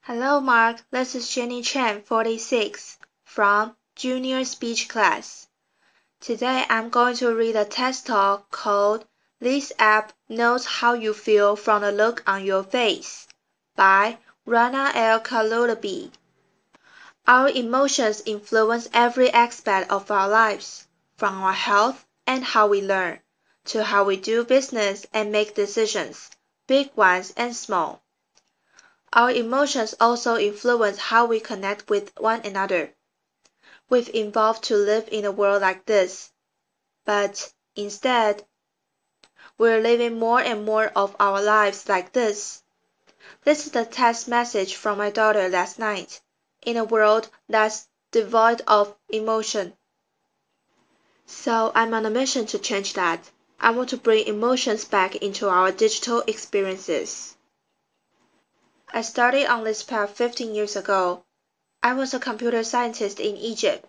Hello, Mark. This is Jenny Chen, 46, from Junior Speech Class. Today I'm going to read a TED Talk called "This App Knows How You Feel from the Look on Your Face" by Rana Kaliouby. Our emotions influence every aspect of our lives, from our health and how we learn, to how we do business and make decisions, big ones and small. Our emotions also influence how we connect with one another. We've evolved to live in a world like this, but instead, we're living more and more of our lives like this. This is the text message from my daughter last night, in a world that's devoid of emotion. So I'm on a mission to change that. I want to bring emotions back into our digital experiences. I started on this path 15 years ago. I was a computer scientist in Egypt,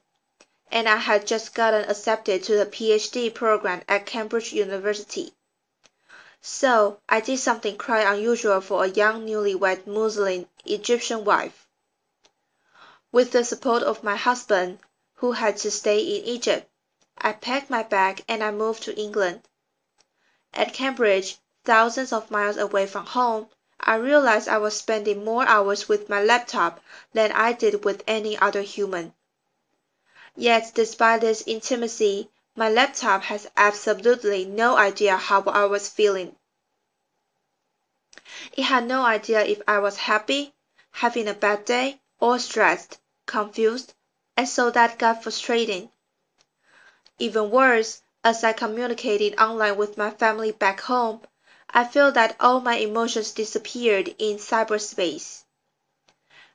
and I had just gotten accepted to the PhD program at Cambridge University. So I did something quite unusual for a young newlywed Muslim Egyptian wife. With the support of my husband, who had to stay in Egypt, I packed my bag and I moved to England. At Cambridge, thousands of miles away from home, I realized I was spending more hours with my laptop than I did with any other human. Yet despite this intimacy, my laptop has absolutely no idea how I was feeling. It had no idea if I was happy, having a bad day, or stressed, confused, and so that got frustrating. Even worse, as I communicated online with my family back home, I feel that all my emotions disappeared in cyberspace.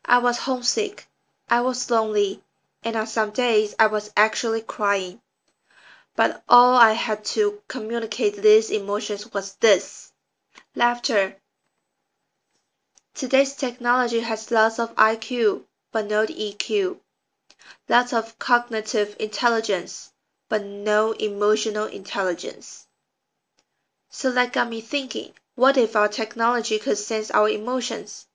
I was homesick, I was lonely, and on some days I was actually crying. But all I had to communicate these emotions was this: laughter. Today's technology has lots of IQ, but no EQ. Lots of cognitive intelligence, but no emotional intelligence. So that got me thinking, what if our technology could sense our emotions?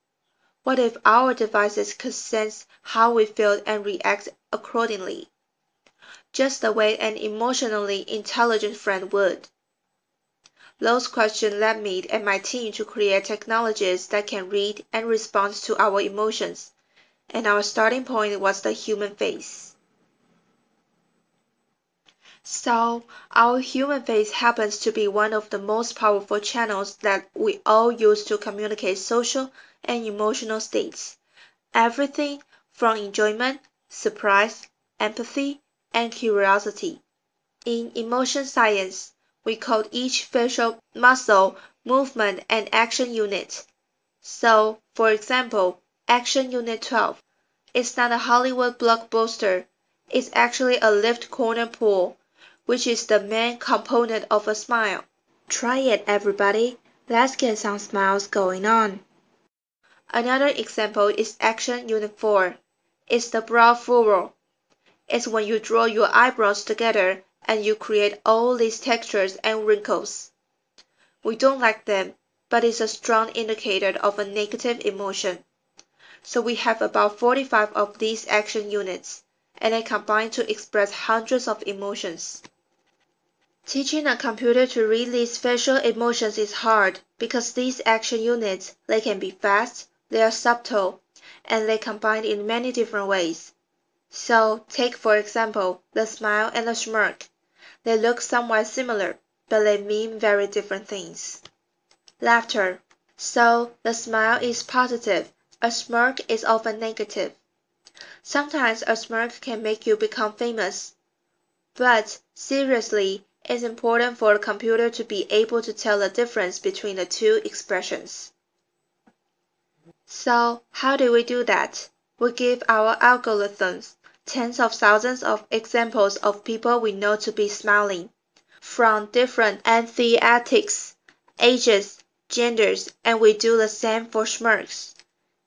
What if our devices could sense how we feel and react accordingly? Just the way an emotionally intelligent friend would. Those questions led me and my team to create technologies that can read and respond to our emotions, and our starting point was the human face. So, our human face happens to be one of the most powerful channels that we all use to communicate social and emotional states. Everything from enjoyment, surprise, empathy, and curiosity. In emotion science, we call each facial muscle movement an action unit. So, for example, action unit 12 is not a Hollywood blockbuster, it's actually a lift corner pull, which is the main component of a smile. Try it, everybody. Let's get some smiles going on. Another example is action unit 4. It's the brow furrow. It's when you draw your eyebrows together and you create all these textures and wrinkles. We don't like them, but it's a strong indicator of a negative emotion. So we have about 45 of these action units, and they combine to express hundreds of emotions. Teaching a computer to read these facial emotions is hard because these action units, they can be fast, they are subtle, and they combine in many different ways. So, take for example, the smile and the smirk. They look somewhat similar, but they mean very different things. Laughter. So, the smile is positive, a smirk is often negative. Sometimes a smirk can make you become famous. But, seriously, it's important for a computer to be able to tell the difference between the two expressions. So, how do we do that? We give our algorithms tens of thousands of examples of people we know to be smiling, from different ethnicities, ages, genders, and we do the same for smirks.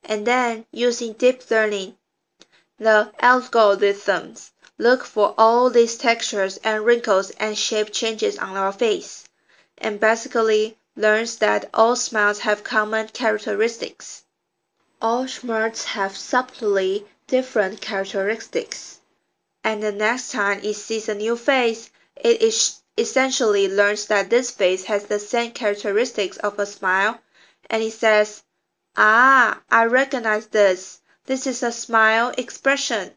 And then, using deep learning, the algorithms look for all these textures and wrinkles and shape changes on our face, and basically learns that all smiles have common characteristics. All smirks have subtly different characteristics, and the next time it sees a new face, it essentially learns that this face has the same characteristics of a smile, and it says, "Ah, I recognize this. This is a smile expression."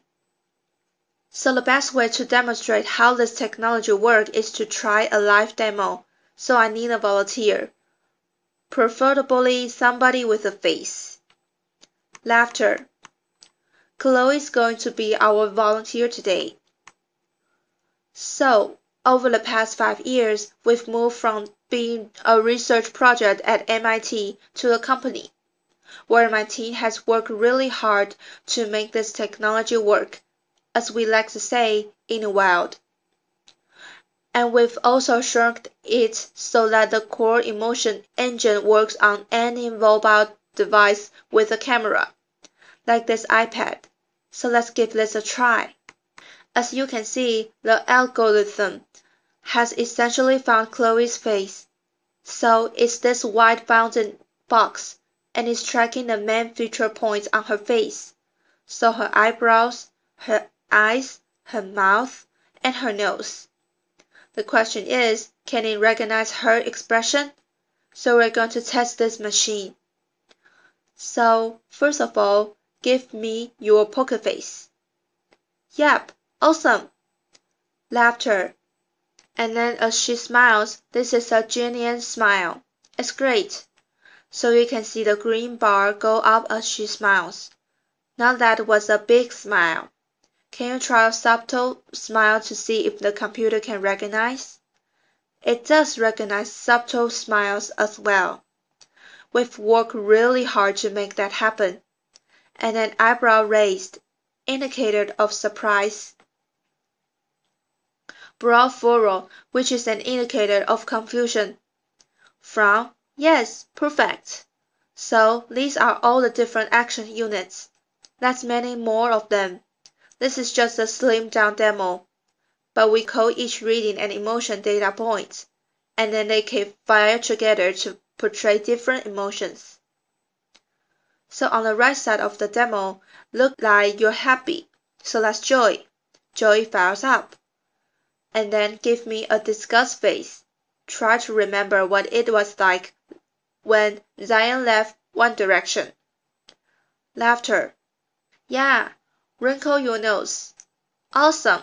So the best way to demonstrate how this technology works is to try a live demo. So I need a volunteer, preferably somebody with a face. Laughter. Chloe is going to be our volunteer today. So, over the past 5 years, we've moved from being a research project at MIT to a company, where my team has worked really hard to make this technology work, as we like to say, in the wild. And we've also shrunk it so that the core emotion engine works on any mobile device with a camera, like this iPad. So let's give this a try. As you can see, the algorithm has essentially found Chloe's face. So it's this white bounded box, and it's tracking the main feature points on her face. So her eyebrows, her eyes, her mouth, and her nose. The question is, can it recognize her expression? So we're going to test this machine. So first of all, give me your poker face. Yep, awesome. Laughter. And then as she smiles, this is a genuine smile. It's great. So you can see the green bar go up as she smiles. Now that was a big smile. Can you try a subtle smile to see if the computer can recognize? It does recognize subtle smiles as well. We've worked really hard to make that happen. And an eyebrow raised, indicator of surprise. Brow furrow, which is an indicator of confusion. Frown, yes, perfect. So these are all the different action units. That's many more of them. This is just a slimmed down demo, but we call each reading an emotion data point, and then they can fire together to portray different emotions. So on the right side of the demo, look like you're happy, so that's joy. Joy fires up. And then give me a disgust face. Try to remember what it was like when Zion left One Direction. Laughter. Yeah, wrinkle your nose. Awesome.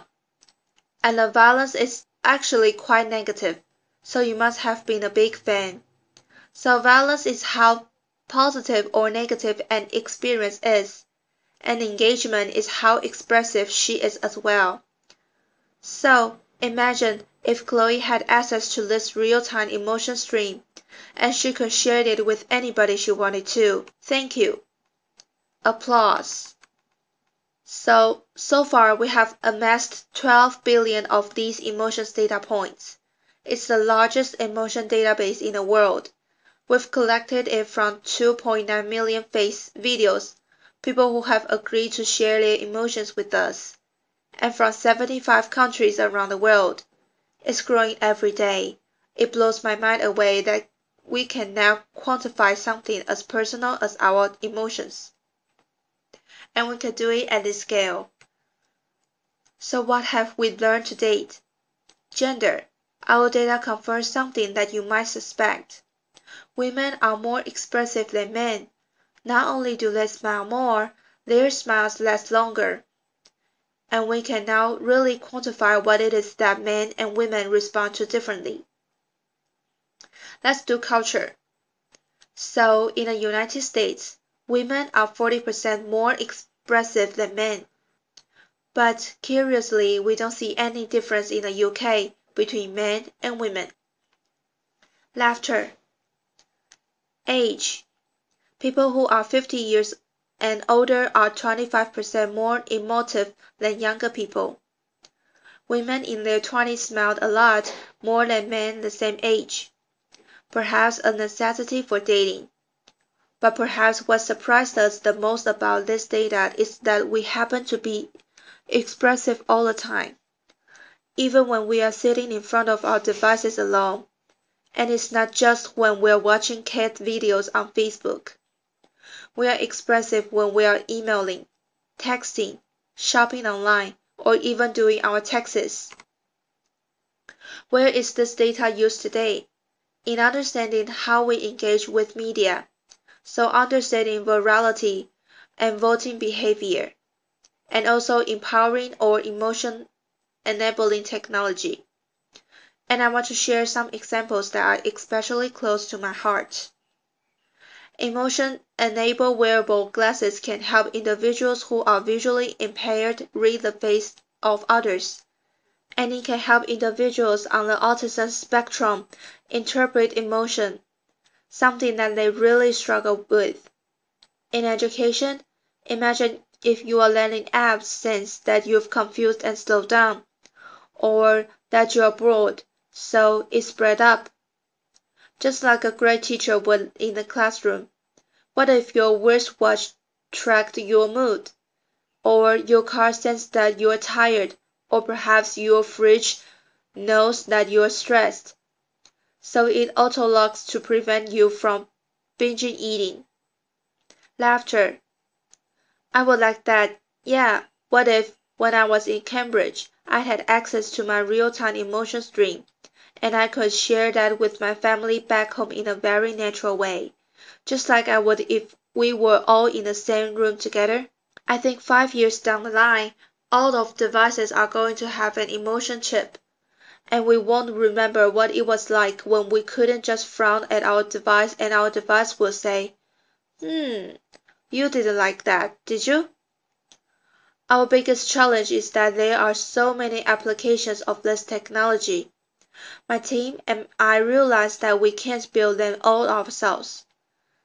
And the violence is actually quite negative, so you must have been a big fan. So violence is how positive or negative an experience is, and engagement is how expressive she is as well. So imagine if Chloe had access to this real-time emotion stream, and she could share it with anybody she wanted to. Thank you. Applause. So far we have amassed 12 billion of these emotions data points. It's the largest emotion database in the world. We've collected it from 2.9 million face videos, people who have agreed to share their emotions with us, and from 75 countries around the world. It's growing every day. It blows my mind away that we can now quantify something as personal as our emotions. And we can do it at this scale. So what have we learned to date? Gender. Our data confirms something that you might suspect. Women are more expressive than men. Not only do they smile more, their smiles last longer. And we can now really quantify what it is that men and women respond to differently. Let's do culture. So in the United States, women are 40% more expressive than men. But curiously, we don't see any difference in the UK between men and women. Laughter. Age. People who are 50 years and older are 25% more emotive than younger people. Women in their 20s smiled a lot more than men the same age. Perhaps a necessity for dating. But perhaps what surprised us the most about this data is that we happen to be expressive all the time, even when we are sitting in front of our devices alone. And it's not just when we're watching cat videos on Facebook. We are expressive when we are emailing, texting, shopping online, or even doing our taxes. Where is this data used today? In understanding how we engage with media, so understanding virality and voting behavior, and also empowering or emotion-enabling technology. And I want to share some examples that are especially close to my heart. Emotion-enabled wearable glasses can help individuals who are visually impaired read the face of others, and it can help individuals on the autism spectrum interpret emotion, something that they really struggle with. In education, imagine if your learning app sense that you've confused and slowed down, or that you are bored, so it spread up. Just like a great teacher would in the classroom. What if your wristwatch tracked your mood? Or your car sensed that you are tired, or perhaps your fridge knows that you are stressed, so it auto-locks to prevent you from binging eating. Laughter. I would like that. Yeah, what if, when I was in Cambridge, I had access to my real-time emotion stream, and I could share that with my family back home in a very natural way, just like I would if we were all in the same room together? I think 5 years down the line, all of devices are going to have an emotion chip, and we won't remember what it was like when we couldn't just frown at our device and our device will say, you didn't like that, did you? Our biggest challenge is that there are so many applications of this technology. My team and I realized that we can't build them all ourselves.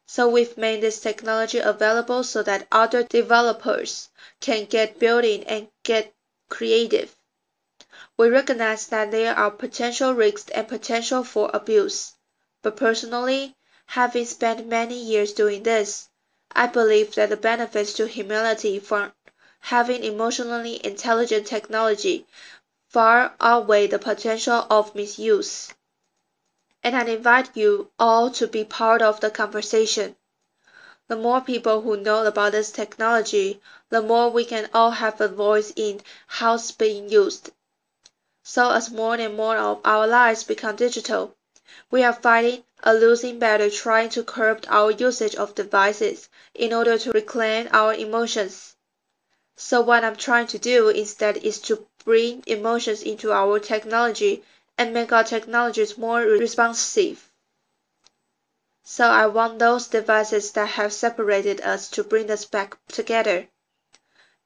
So we've made this technology available so that other developers can get building and get creative. We recognize that there are potential risks and potential for abuse. But personally, having spent many years doing this, I believe that the benefits to humanity from having emotionally intelligent technology far outweigh the potential of misuse. And I invite you all to be part of the conversation. The more people who know about this technology, the more we can all have a voice in how it's being used. So as more and more of our lives become digital, we are fighting a losing battle trying to curb our usage of devices in order to reclaim our emotions. So what I'm trying to do instead is to bring emotions into our technology and make our technologies more responsive. So I want those devices that have separated us to bring us back together.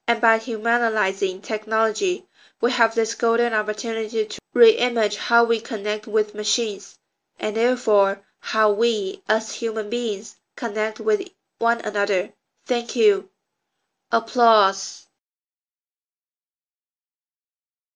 And by humanizing technology, we have this golden opportunity to reimage how we connect with machines, and therefore how we, as human beings, connect with one another. Thank you. Applause.